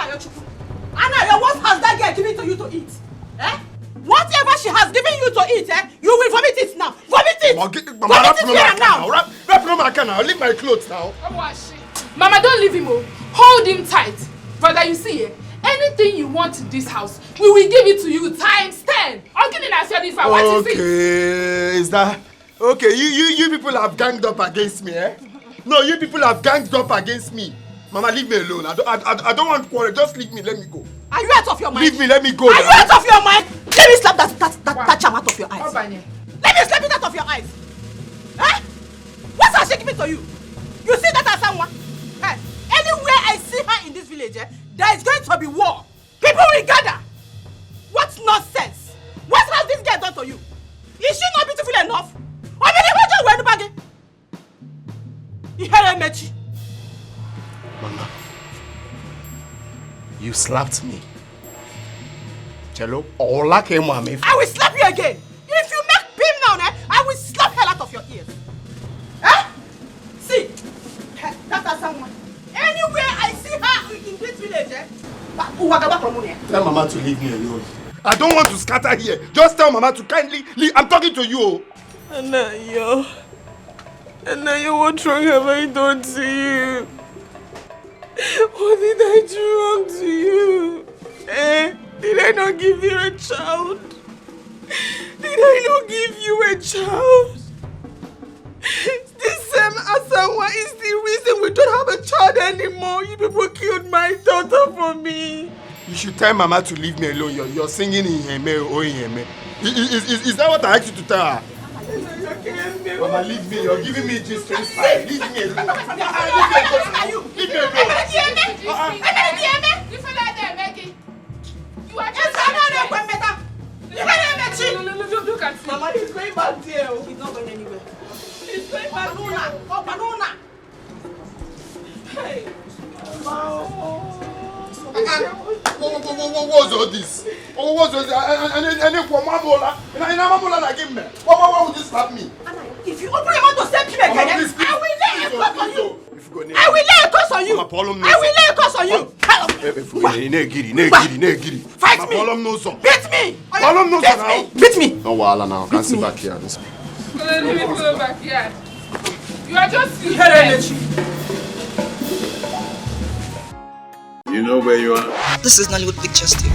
Anna, what has that girl given to you to eat? Eh? Whatever she has given you to eat, you will vomit it now. Vomit it! Mama, wrap it now. Wrap no my can now. Leave my clothes now. Mama, don't leave him. Hold him tight. Brother, you see, anything you want in this house, we will give it to you times 10. Okay, is that... Okay, you people have ganged up against me, eh? No, you people have ganged up against me. Mama, leave me alone. I don't want quarrel. Just leave me. Let me go. Are you out of your mind? Leave me. Let me go. Are you out of your mind? Let me slap that charm out of your eyes. Let me slap it out of your eyes. Eh? What has she given to you? You see that as someone? Eh? Anywhere I see her in this village, there is going to be war. People will gather. What nonsense? What has this girl done to you? Is she not beautiful enough? Mama, you slapped me. Cello, I will slap you again. If you make beam now, I will slap hell out of your ears. Eh? See, that's someone. Anywhere I see her in this village, tell Mama to leave me alone. I don't want to scatter here. Just tell Mama to kindly leave. I'm talking to you. Anna, what wrong have I done to you? What did I do wrong to you? Did I not give you a child? Did I not give you a child? This same Asawa is the reason we don't have a child anymore. You people killed my daughter for me. You should tell Mama to leave me alone. You're singing in Heme or in Heme. Is that what I asked you to tell her? Mama, leave me. You're giving me this style. Leave me alone. Leave me alone. You are just look at him. Mama, he's going back there. He's not going anywhere. He's going back there. Oh, banana. Hey. What was all this? What was all this? Why would you slap me? If you open your mouth to slap me again, I will lay a curse on you. I will lay a curse on you. I will lay a curse on you. Fight me. Beat me. No wahala now. Can't sit back here. Let me go back here. You are just here. You know where you are? This is Nollywood Pictures TV.